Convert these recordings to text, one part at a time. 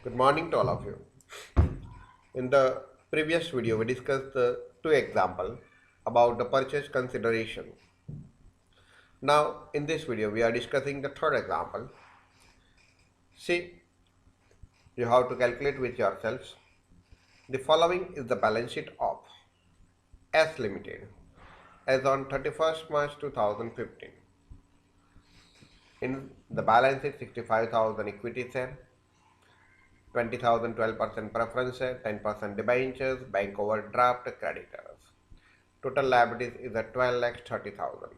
Good morning to all of you. In the previous video, we discussed the two examples about the purchase consideration. Now, in this video, we are discussing the third example. See, you have to calculate with yourselves. The following is the balance sheet of S Limited as on 31st March 2015. In the balance sheet, 65,000 equity share, 20,000 12% preference share, 10% debentures, bank overdraft, creditors. Total liabilities is at 12 lakhs 30,000.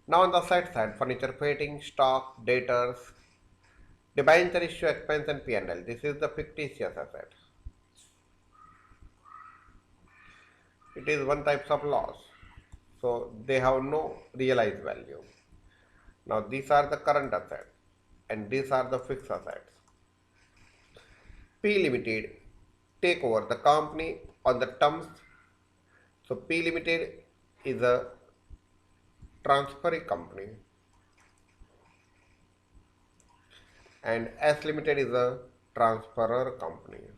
Now on the side, furniture fitting, stock, debtors, debenture issue expense and P&L. This is the fictitious asset. It is one type of loss. So they have no realized value. Now these are the current assets and these are the fixed assets. P Limited take over the company on the terms. So P Limited is a transferring company and S Limited is a transferor company.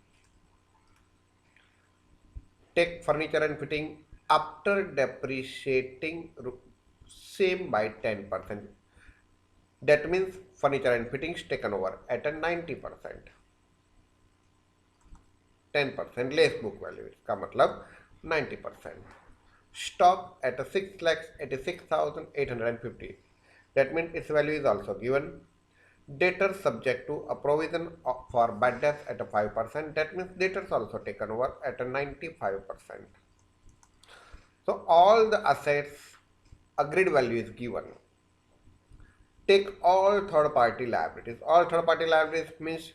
Take furniture and fitting after depreciating same by 10%. That means furniture and fittings taken over at a 90%. 10% less book value. इसका मतलब 90%. Stock at a 6,86,850. That means its value is also given. Debtors subject to a provision for bad debts at a 5%. That means debtors also taken over at a 95%. So all the assets agreed value is given. Take all third party liabilities. All third party liabilities means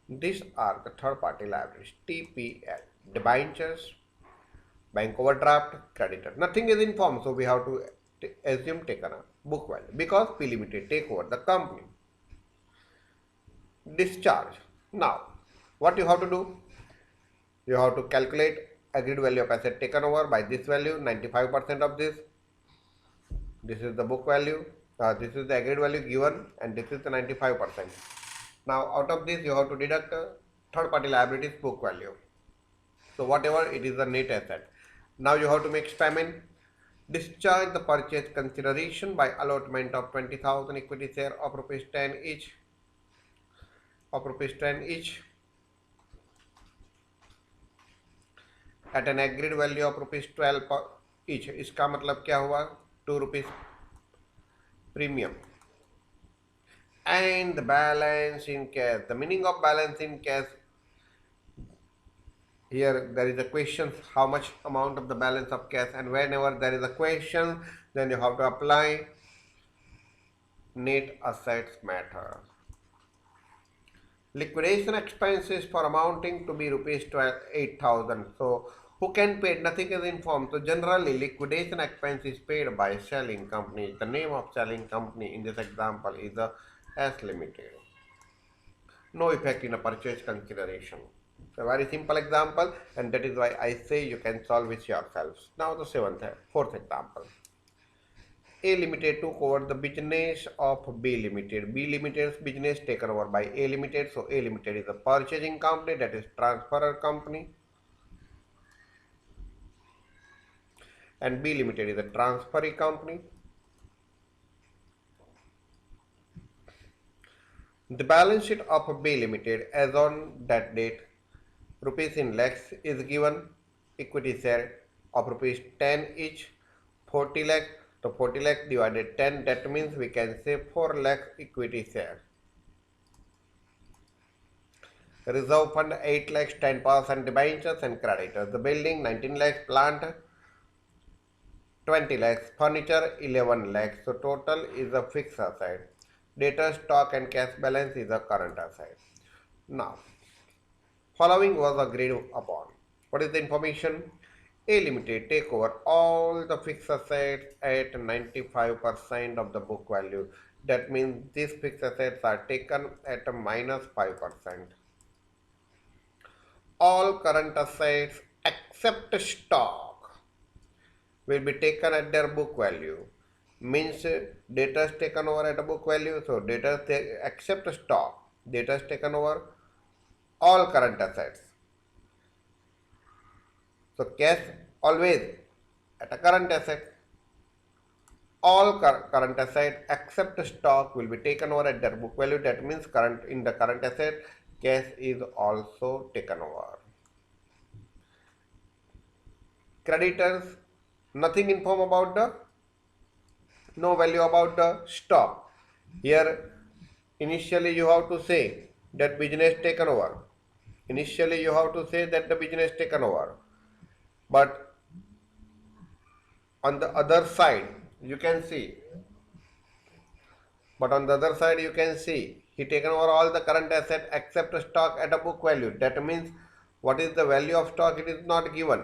these are the third party liabilities. TPL, debentures, bank overdraft, creditor. Nothing is informed, so we have to assume taken a book value because P Limited take over the company. Discharge. Now, what you have to do? You have to calculate agreed value of asset taken over by this value, 95% of this. This is the book value. This is the agreed value given and this is the 95%. Now out of this you have to deduct third party liabilities book value. So whatever it is the net asset. Now you have to make payment. Discharge the purchase consideration by allotment of 20,000 equity share of rupees 10 each. At an agreed value of rupees 12 each. इसका मतलब क्या हुआ? 2 rupees premium. And the balance in cash. The meaning of balance in cash, here there is a question how much amount of the balance of cash, and whenever there is a question then you have to apply net assets matter. Liquidation expenses for amounting to be rupees 8,000. So who can pay? Nothing is informed. So generally liquidation expense is paid by selling company. The name of selling company in this example is the S Limited. No effect in a purchase consideration. A very simple example, and that is why I say you can solve it yourselves. Now the fourth example. A Limited took over the business of B Limited. B Limited's business taken over by A Limited. So A Limited is a purchasing company, that is transferor company, and B Limited is a transferee company. The balance sheet of B Limited as on that date, rupees in lakhs is given. Equity share of rupees 10 each, 40 lakh. So 40 lakh divided 10, that means we can say 4 lakh equity share. Reserve fund 8 lakhs, 10% debentures and creditors. The building 19 lakhs, plant 20 lakhs, furniture 11 lakhs. So total is a fixed asset. Data, stock and cash balance is a current asset. Now, following was agreed upon. What is the information? A Limited take over all the fixed assets at 95% of the book value. That means these fixed assets are taken at a minus 5%. All current assets except stock will be taken at their book value. Means data is taken over at a book value. So data except stock, data is taken over all current assets. So cash always at a current asset. All current asset except stock will be taken over at their book value. That means in the current asset, cash is also taken over. Creditors, nothing inform about the, no value about the stock. Here initially you have to say that business taken over. Initially you have to say that the business taken over. But on the other side you can see, he taken over all the current asset except stock at a book value. That means what is the value of stock? It is not given.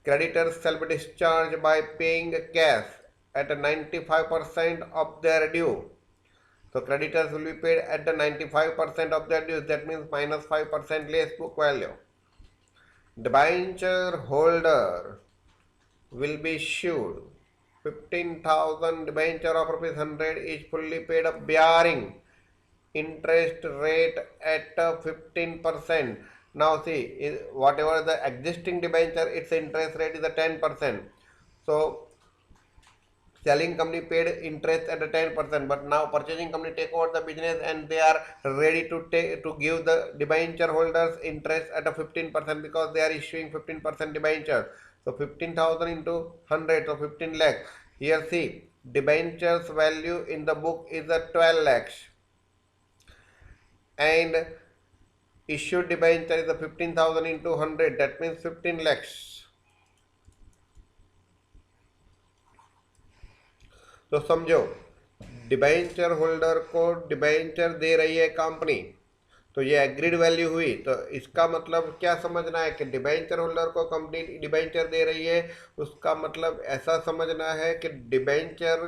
Creditors shall be discharged by paying cash at 95% of their due. So creditors will be paid at the 95% of their dues. That means minus 5% less book value. Debenture holder will be issued 15,000 debenture of rupees 100 is fully paid up bearing interest rate at 15%. Now see, whatever the existing debenture, its interest rate is a 10%. So selling company paid interest at a 10%, but now purchasing company take over the business and they are ready to give the debenture holders interest at a 15% because they are issuing 15% debenture. So 15,000 into 100, so 15 lakhs. Here see, debentures value in the book is a 12 lakhs and issued debenture is a 15,000 into 100, that means 15 lakhs. तो समझो, debenture holder को debenture दे रही है company, तो ये agreed value हुई। तो इसका मतलब क्या समझना है कि डिबेंचर होल्डर को कंपनी डिबेंचर दे रही है, उसका मतलब ऐसा समझना है कि debenture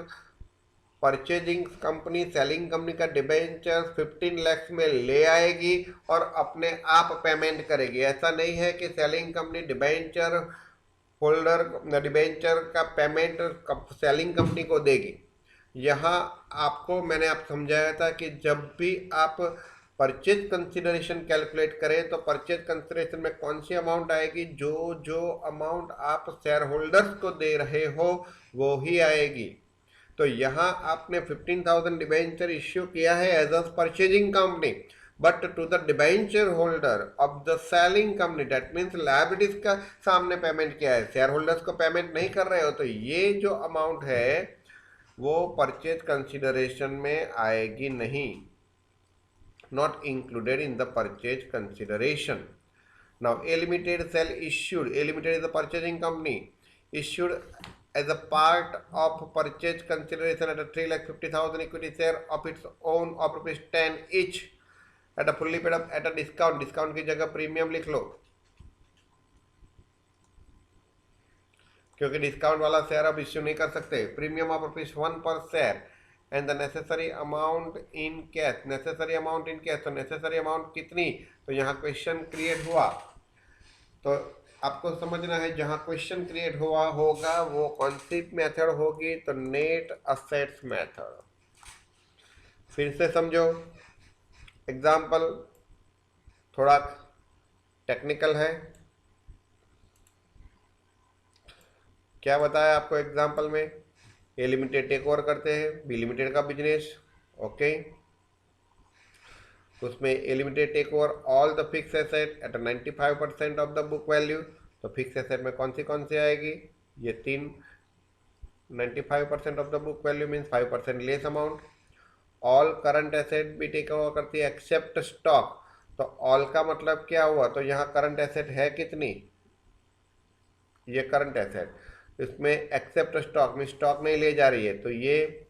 purchasing company, selling company का डिबेंचर 15 लाख में ले आएगी और अपने आप पेमेंट करेगी। ऐसा नहीं है कि selling company debenture holder debenture का पेमेंट सेलिंग कंपनी को देगी। यहाँ आपको मैंने आप समझाया था कि जब भी आप परचेज कंसिडरेशन कैलकुलेट करें तो परचेज कंसिडरेशन में कौन सी अमाउंट आएगी, जो अमाउंट आप शेयर होल्डर्स को दे रहे हो वो ही आएगी। तो यहाँ आपने 15,000 डिबेंचर इश्यू किया है as a purchasing company, but to the debenture holder of the selling company, that means liabilities का सामने पेमेंट किया है, शेयर होल्डर्स को पेमेंट नहीं कर रहे हो, तो ये जो अमाउंट है वो परचेज कंसिडरेशन में आएगी नहीं, not included in the purchase consideration. Now A limited sale issued, A limited is the purchasing company, issued as a part of purchase consideration at a 3,50,000 equity share of its own of rupees 10 each at a fully paid up at a discount, discount की जगह premium लिख लो क्योंकि discount वाला share अब issue नहीं कर सकते। Premium of rupees 1 पर share and the necessary amount in cash, necessary amount in cash, तो नेसेसरी अमाउंट कितनी, तो यहाँ क्वेश्चन क्रिएट हुआ, तो आपको समझना है जहां क्वेश्चन क्रिएट हुआ होगा वो कौन सी मेथड होगी, तो नेट असेट्स मेथड। फिर से समझो, एग्जाम्पल थोड़ा टेक्निकल है। क्या बताया आपको एग्जाम्पल में, ए लिमिटेड टेक ओवर करते हैं बी लिमिटेड का बिजनेस, ओके, उसमें A limited take over all the fix asset at 95% of the book value. तो फिक्स एसेट में कौन सी आएगी, ये तीन, 95% of the book value means 5% less amount. All current asset भी टेक ओवर करती है एक्सेप्ट स्टॉक, तो ऑल का मतलब क्या हुआ, तो यहाँ करंट एसेट है कितनी, ये करंट एसेट, इसमें एक्सेप्ट स्टॉक में स्टॉक नहीं ले जा रही है, तो ये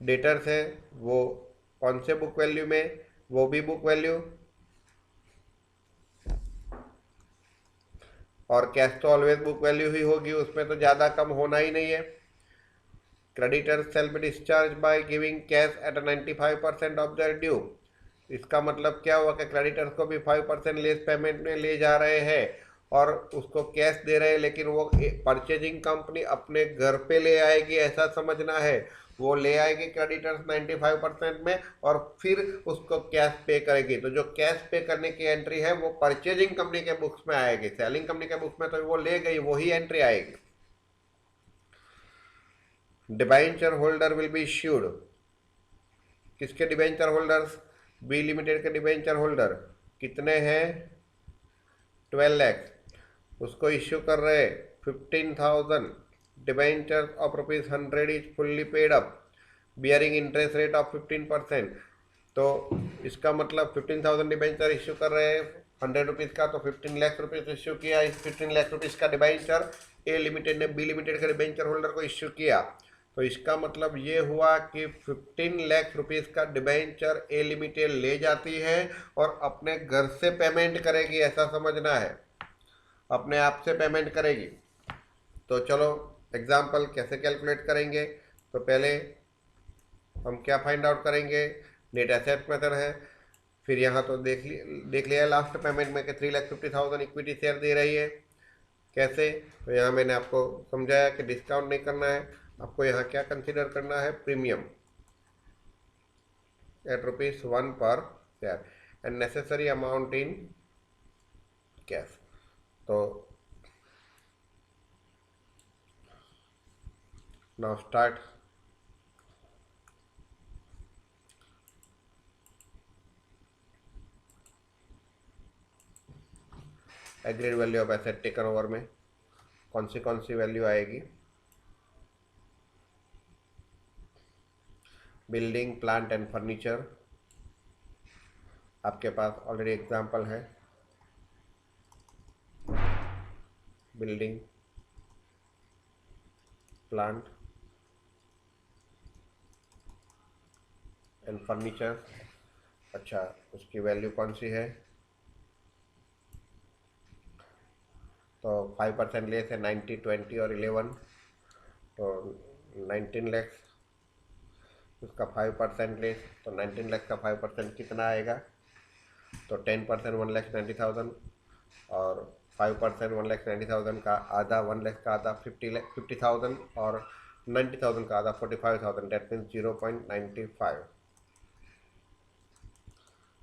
डेटर्स है, वो कौन से बुक वैल्यू में, वो भी बुक वैल्यू, और कैश तो ऑलवेज बुक वैल्यू ही होगी, उसमें तो ज़्यादा कम होना ही नहीं है। Creditors shall be discharge by giving cash at 95% of their due, इसका मतलब क्या हुआ कि क्रेडिटर्स को भी 5% लेस पेमेंट में ले जा रहे हैं और उसको कैश दे रहे हैं, लेकिन वो परचेजिंग कंपनी अपने घर पे ले आएगी ऐसा समझना है। वो ले आएगी क्रेडिटर्स 95% में और फिर उसको कैश पे करेगी। तो जो कैश पे करने की एंट्री है वो परचेजिंग कंपनी के बुक्स में आएगी, सेलिंग कंपनी के बुक्स में तो वो ले गई, वही एंट्री आएगी। Debenture holder will be issued, किसके डिबेंचर होल्डर्स? बी लिमिटेड के डिबेंचर होल्डर कितने हैं? 12 लाख। उसको इश्यू कर रहे 15,000 debenture of ₹100 is fully paid up bearing interest rate of 15%। तो इसका मतलब 15,000 डिबेंचर इश्यू कर रहे हैं ₹100 का, तो 15 लाख रुपीज इश्यू किया। इस 15 लाख रुपीज का डिबेंचर ए लिमिटेड ने बी लिमिटेड के डिबेंचर होल्डर को इश्यू किया। तो इसका मतलब ये हुआ कि 15 लाख रुपीज का डिबेंचर ए लिमिटेड ले जाती है और अपने घर से पेमेंट करेगी, ऐसा समझना है, अपने आप से पेमेंट करेगी। तो चलो एग्जाम्पल कैसे कैलकुलेट करेंगे। तो पहले हम क्या फाइंड आउट करेंगे? नेट एसेट मेथड है। फिर यहाँ तो देख लिया लास्ट पेमेंट में कि 3,50,000 इक्विटी शेयर दे रही है। कैसे? तो यहाँ मैंने आपको समझाया कि डिस्काउंट नहीं करना है, आपको यहाँ क्या कंसीडर करना है? प्रीमियम एट ₹1 पर share and necessary amount in cash. तो now start. Agreed value of asset taken over में कौन सी वैल्यू आएगी? बिल्डिंग प्लांट एंड फर्नीचर, आपके पास ऑलरेडी एग्जांपल है। बिल्डिंग प्लांट एंड फर्नीचर, अच्छा उसकी वैल्यू कौन सी है? तो 5% लेस है, 90, 20 और 11, तो 19 लाख। उसका 5% लेस, तो 19 लाख का 5% कितना आएगा? तो 10% 1,90,000 और 5% 1,90,000 का आधा, 1 लाख का आधा 50,000 और 90,000 का आधा 45,000, डेट मीन्स 0.95,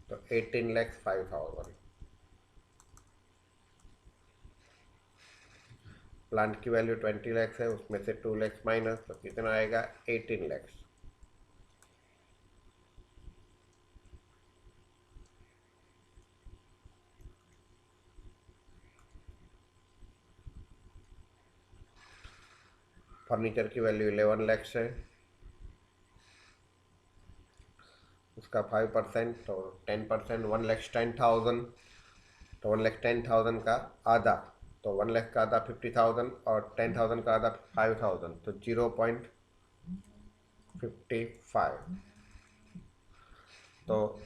तो 18,05,000। प्लांट की वैल्यू 20 लाख है, उसमें से 2 लाख माइनस, तो कितना आएगा? 18 लाख। फर्नीचर की वैल्यू 11 लाख है, उसका 5%, तो 10% 1,10,000, तो 1,10,000 का आधा, तो 1 लाख का आधा 50,000 और 10,000 का आधा 5,000, तो 0.55। तो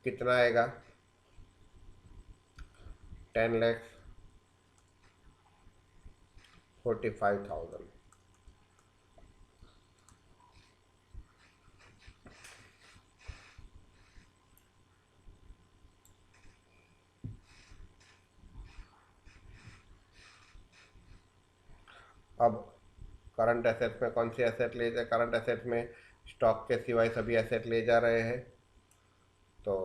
कितना आएगा? 10,45,000। अब करंट एसेट में कौन सी एसेट ले जाए? करंट एसेट में स्टॉक के सिवाय सभी एसेट ले जा रहे हैं। तो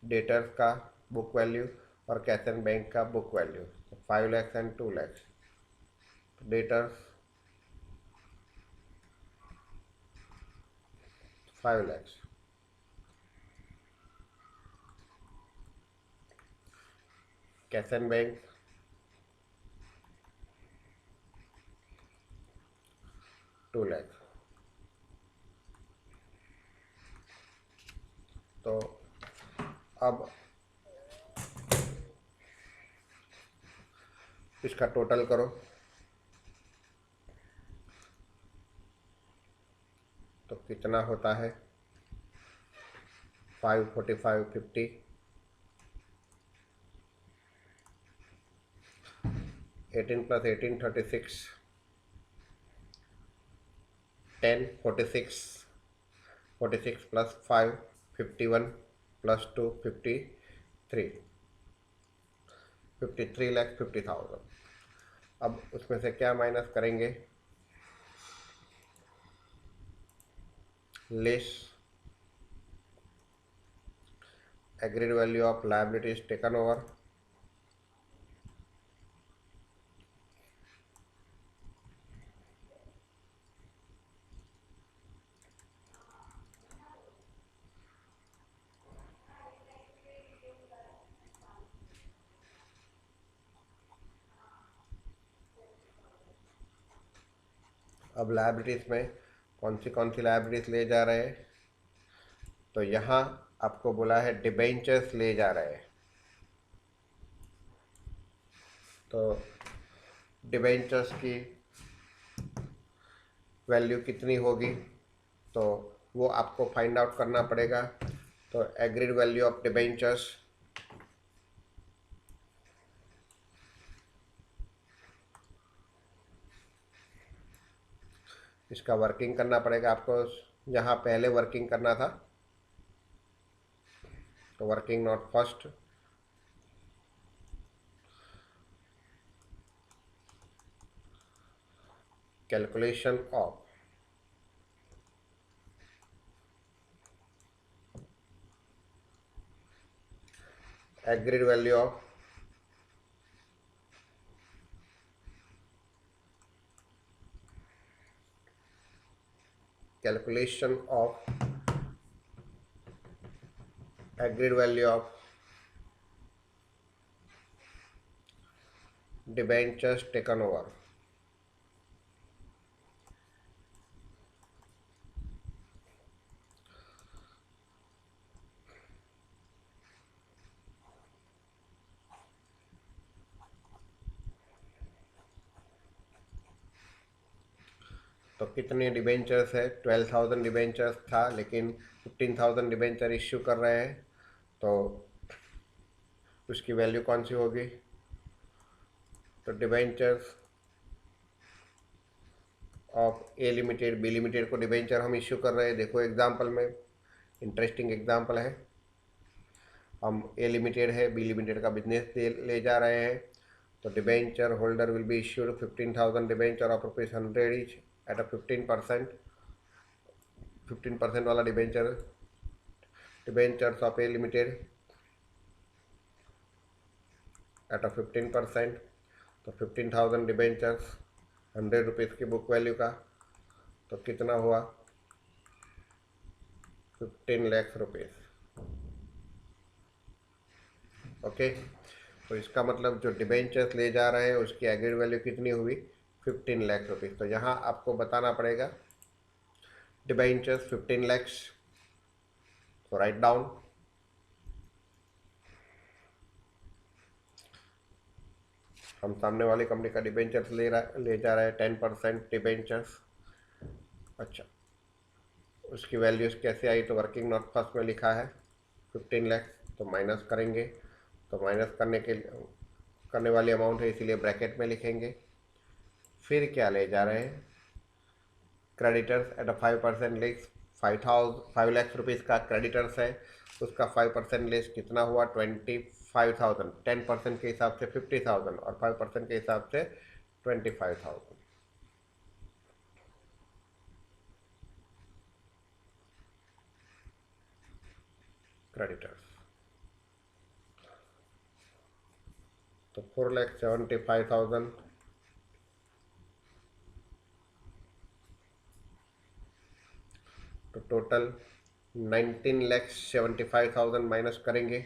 डेटर्स का बुक वैल्यू और कैश एंड बैंक का बुक वैल्यू, तो 5 lakh and 2 lakh. Debtors 5 lakh, cash and bank 2 lakh. तो अब इसका टोटल करो, तो कितना होता है? 5, 45, 50, 18 + 18 36, 10 46, 46 + 5 51 + 2 53, 53,50,000। अब उसमें से क्या माइनस करेंगे, less agreed value of liabilities taken over अब लाइबिलिटीज में कौन सी लाइबिलिटीज ले जा रहे हैं, तो यहाँ आपको बोला है डिबेंचर्स ले जा रहे हैं। तो डिबेंचर्स की वैल्यू कितनी होगी, तो वो आपको फाइंड आउट करना पड़ेगा। तो एग्रीड वैल्यू ऑफ डिबेंचर्स, इसका वर्किंग करना पड़ेगा आपको। यहाँ पहले वर्किंग करना था, तो working not first, calculation of agreed value of calculation of agreed value of debentures taken over। तो कितने डिबेंचर्स है, 12,000 डिबेंचर्स था, लेकिन 15,000 डिबेंचर इश्यू कर रहे हैं, तो उसकी वैल्यू कौन सी होगी, तो debentures of A limited, B limited को डिबेंचर हम इश्यू कर रहे हैं। देखो एग्जांपल में, इंटरेस्टिंग एग्जांपल है, हम ए लिमिटेड है, बी लिमिटेड का बिजनेस ले जा रहे हैं। तो debenture holder will be issued 15,000 debenture of ₹100 each at a 15% वाला debentures of A limited at a 15%। तो 15,000 डिबेंचर्स ₹100 की बुक वैल्यू का, तो कितना हुआ, 15 लाख रुपीज़। ओके, तो इसका मतलब जो डिबेंचर्स ले जा रहे हैं उसकी एग्रीड वैल्यू कितनी हुई, 15 लाख रुपीज़। तो यहाँ आपको बताना पड़ेगा डिबेंचर्स 15 लैक्स, तो राइट डाउन हम सामने वाली कंपनी का डिबेंचर्स ले जा रहे हैं 10% डिबेंचर्स। अच्छा, उसकी वैल्यूज कैसे आई, तो वर्किंग नॉट फर्स्ट में लिखा है 15 लाख, तो माइनस करेंगे, तो माइनस करने वाली अमाउंट है, इसीलिए ब्रैकेट में लिखेंगे। फिर क्या ले जा रहे हैं, creditors at a 5% less, 5 lakh rupees का क्रेडिटर्स है, उसका 5% लेस कितना हुआ, 25,000। 10% के हिसाब से 50,000 और 5% के हिसाब से 25,000। क्रेडिटर्स तो 4,75,000 तो टोटल 19,75,000 माइनस करेंगे,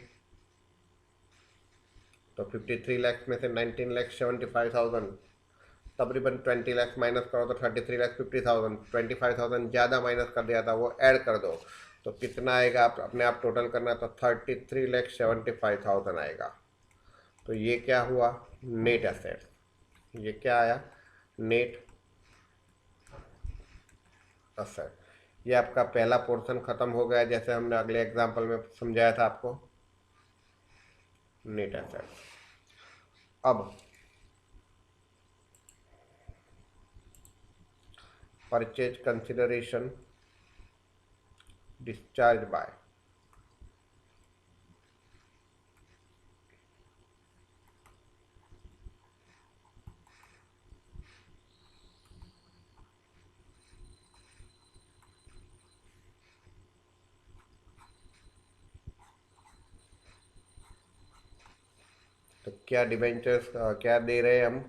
तो 53 लाख में से 19,75,000 तकरीबन 20 लाख माइनस करो तो 33,50,000, 25,000 ज़्यादा माइनस कर दिया था, वो ऐड कर दो, तो कितना आएगा, आप अपने आप टोटल करना, तो 33,75,000 आएगा। तो ये क्या हुआ, नेट एसेट्स, ये क्या आया, नेट एसेट। ये आपका पहला पोर्शन खत्म हो गया, जैसे हमने अगले एग्जांपल में समझाया था आपको, नेट एसेट। अब परचेज कंसिडरेशन डिस्चार्ज बाय, क्या डिबेंचर्स क्या दे रहे हैं हम,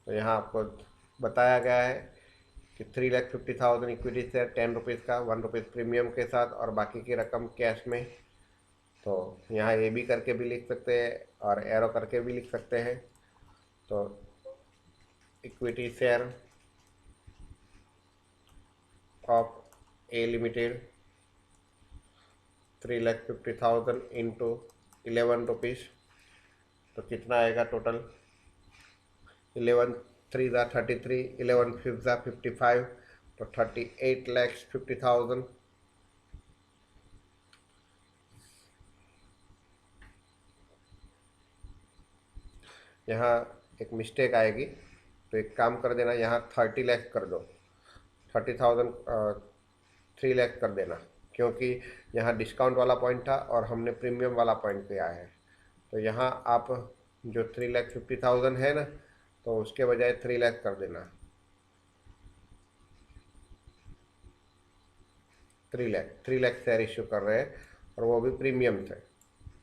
तो यहाँ आपको बताया गया है कि 3,50,000 इक्विटी शेयर 10 रुपीज़ का, 1 रुपीज़ प्रीमियम के साथ, और बाकी की रकम कैश में। तो यहाँ ए बी करके भी लिख सकते हैं और एरो करके भी लिख सकते हैं। तो equity share of A limited 3,50,000 into 11 rupees, तो कितना आएगा टोटल? 11 3 ज़ा 33, 11 5 ज़ा 55, तो 38,50,000। यहाँ एक मिस्टेक आएगी, तो एक काम कर देना, यहाँ 30 लाख कर दो, 30,000 3 लाख कर देना, क्योंकि यहाँ डिस्काउंट वाला पॉइंट था और हमने प्रीमियम वाला पॉइंट किया है। तो यहाँ आप जो 3,50,000 है ना, तो उसके बजाय 3 लाख कर देना, 3 लाख शेयर इश्यू कर रहे हैं और वो भी प्रीमियम थे।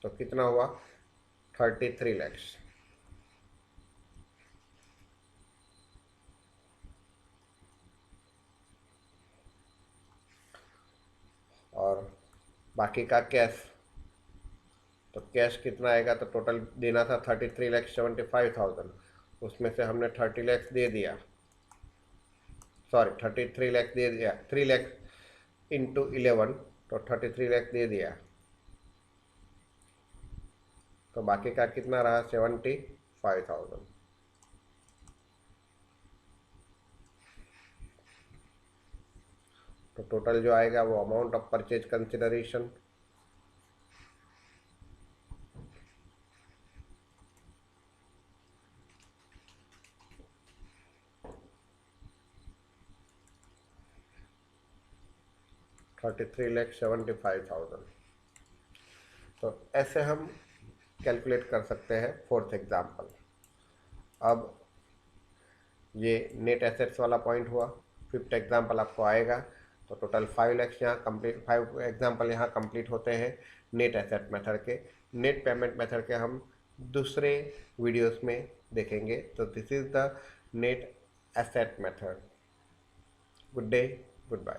तो कितना हुआ? 33 लैक्स। और बाकी का कैश, तो कैश कितना आएगा? तो टोटल देना था 33,75,000, उसमें से हमने 30 लैक्स दे दिया, सॉरी 33 लाख दे दिया, 3 लाख इंटू 11, तो 33 लाख दे दिया। तो बाकी का कितना रहा? 75,000। तो टोटल जो आएगा वो अमाउंट ऑफ परचेज कंसिडरेशन, $33,75,000। तो ऐसे हम कैलकुलेट कर सकते हैं फोर्थ एग्जाम्पल। अब ये नेट एसेट्स वाला पॉइंट हुआ। फिफ्थ एग्जाम्पल आपको आएगा, तो टोटल 5 लाख यहाँ कंप्लीट, 5 एग्जाम्पल यहाँ कंप्लीट होते हैं नेट एसेट मेथड के। नेट पेमेंट मेथड के हम दूसरे वीडियोस में देखेंगे। तो this is the net asset method. Good day, good bye.